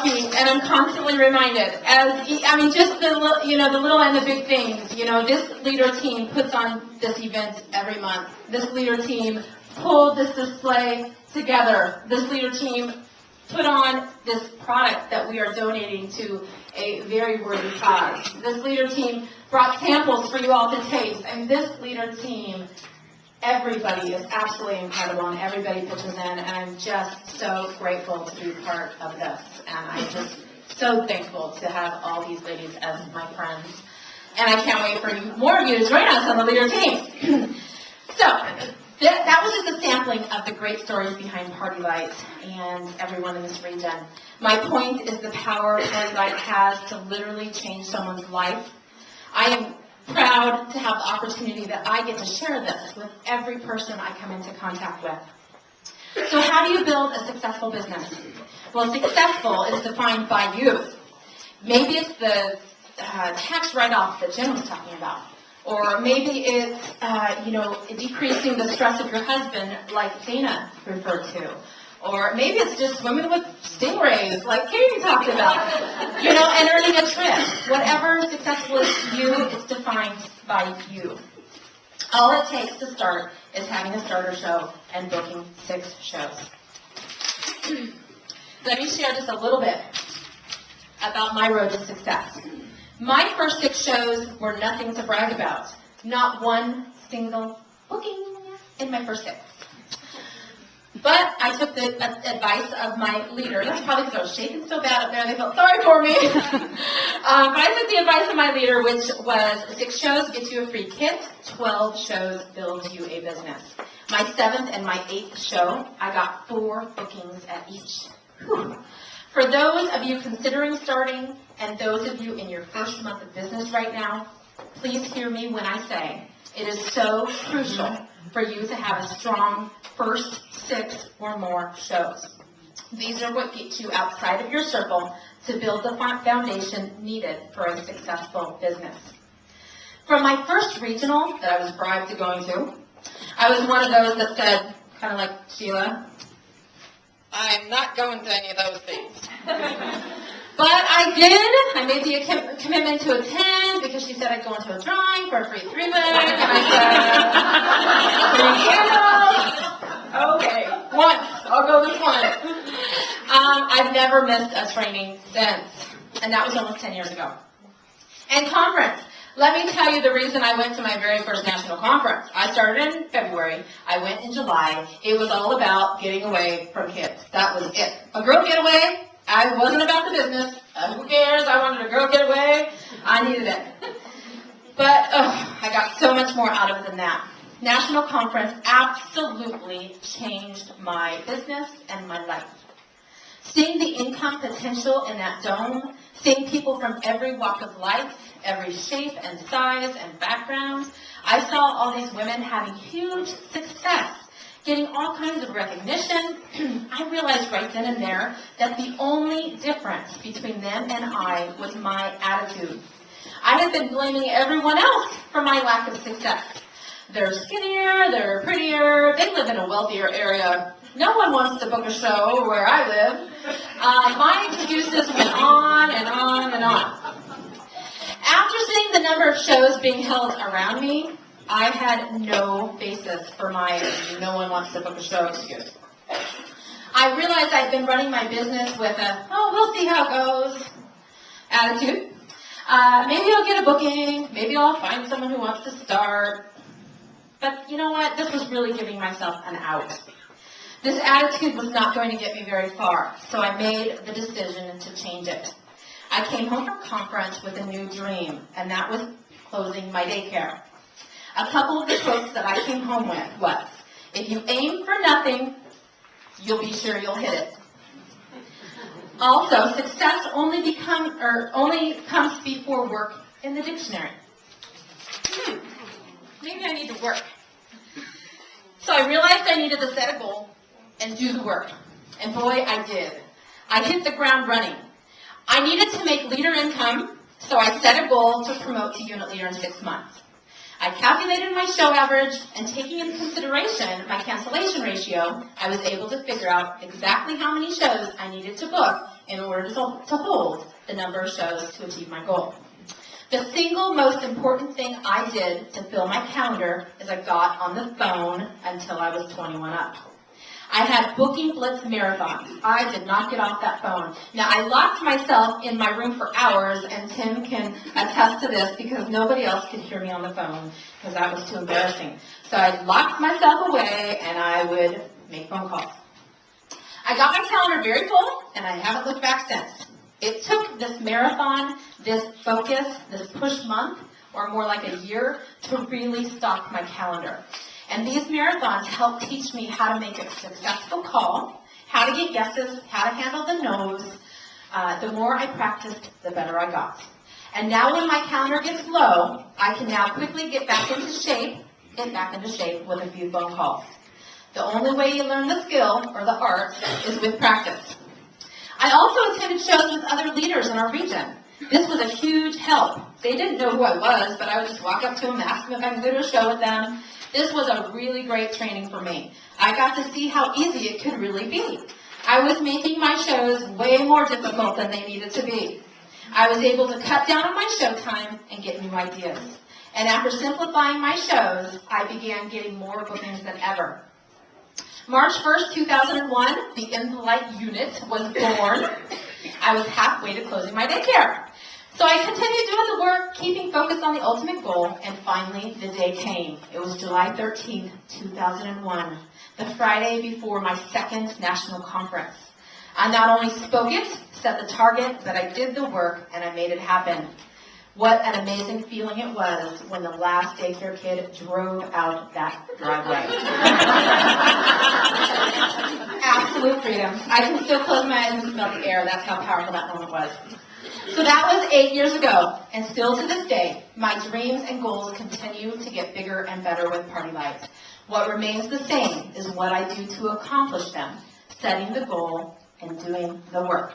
lucky, and I'm constantly reminded, just the little and the big things. This leader team puts on this event every month. This leader team pulled this display together. This leader team put on this product that we are donating to a very worthy cause. This leader team brought samples for you all to taste, and this leader team, everybody is absolutely incredible, and everybody pitches in, and I'm just so grateful to be part of this, and I'm just so thankful to have all these ladies as my friends, and I can't wait for more of you to join us on the leader team. So, that was just a sampling of the great stories behind Party Light and everyone in this region. My point is the power Party Light has to literally change someone's life. I am proud to have the opportunity that I get to share this with every person I come into contact with. So how do you build a successful business? Well, successful is defined by you. Maybe it's the tax write-off that Jen was talking about. Or maybe it's, decreasing the stress of your husband, like Dana referred to. Or maybe it's just swimming with stingrays, like Katie talked about, and earning a trip. Whatever successful is to you, it's defined by you. All it takes to start is having a starter show and booking 6 shows. Let me share just a little bit about my road to success. My first 6 shows were nothing to brag about. Not one single booking in my first 6. But I took the advice of my leader. That's probably because I was shaking so bad up there, they felt sorry for me. But I took the advice of my leader, which was 6 shows get you a free kit, 12 shows build you a business. My 7th and my 8th show, I got 4 bookings at each. Whew. For those of you considering starting, and those of you in your first month of business right now, please hear me when I say it is so crucial for you to have a strong first 6 or more shows. These are what get you outside of your circle to build the foundation needed for a successful business. From my first regional that I was bribed to going to, I was one of those that said, kind of like Sheila, I'm not going to any of those things. But I did. I made the commitment to attend because she said I'd go into a drawing for a free 3-leg, and I said, 3 candles. Okay, once. I'll go this one. I've never missed a training since, and that was almost 10 years ago. And conference. Let me tell you the reason I went to my very first national conference. I started in February. I went in July. It was all about getting away from kids. That was it. A girl getaway. I wasn't about the business. Who cares? I wanted a girl getaway. I needed it. But I got so much more out of it than that. National conference absolutely changed my business and my life. Seeing the income potential in that dome, seeing people from every walk of life, every shape and size and background, I saw all these women having huge success, getting all kinds of recognition. I realized right then and there that the only difference between them and I was my attitude. I had been blaming everyone else for my lack of success. They're skinnier, they're prettier, they live in a wealthier area. No one wants to book a show where I live. My excuses went on and on and on. After seeing the number of shows being held around me, I had no basis for my no one wants to book a show excuse. I realized I'd been running my business with a, we'll see how it goes attitude. Maybe I'll get a booking, maybe I'll find someone who wants to start. But you know what? This was really giving myself an out. This attitude was not going to get me very far, so I made the decision to change it. I came home from conference with a new dream, and that was closing my daycare. A couple of the quotes that I came home with was, if you aim for nothing, you'll be sure you'll hit it. Also, success only comes before work in the dictionary. Maybe I need to work. So I realized I needed to set a goal and do the work. And boy, I did. I hit the ground running. I needed to make leader income, so I set a goal to promote to unit leader in 6 months. I calculated my show average, and taking into consideration my cancellation ratio, I was able to figure out exactly how many shows I needed to book in order to hold the number of shows to achieve my goal. The single most important thing I did to fill my calendar is I got on the phone until I was 21 up. I had booking blitz marathons. I did not get off that phone. Now, I locked myself in my room for hours, and Tim can attest to this because nobody else could hear me on the phone because that was too embarrassing. So I locked myself away, and I would make phone calls. I got my calendar very full, and I haven't looked back since. It took this marathon, this focus, this push month, or more like a year, to really stock my calendar. And these marathons helped teach me how to make a successful call, how to get yeses, how to handle the no's. The more I practiced, the better I got. And now when my calendar gets low, I can now quickly get back into shape with a few phone calls. The only way you learn the skill, or the art, is with practice. I also attended shows with other leaders in our region. This was a huge help. They didn't know who I was, but I would just walk up to them, ask them if I could go to a show with them. This was a really great training for me. I got to see how easy it could really be. I was making my shows way more difficult than they needed to be. I was able to cut down on my show time and get new ideas. And after simplifying my shows, I began getting more bookings than ever. March 1st, 2001, the Impolite unit was born. I was halfway to closing my daycare. So I continued doing the work, keeping focused on the ultimate goal, and finally the day came. It was July 13th, 2001, the Friday before my second national conference. I not only spoke it, set the target, but I did the work, and I made it happen. What an amazing feeling it was when the last daycare kid drove out that driveway. Absolute freedom. I can still close my eyes and smell the air. That's how powerful that moment was. So that was 8 years ago, and still to this day, my dreams and goals continue to get bigger and better with Party Life. What remains the same is what I do to accomplish them, setting the goal and doing the work.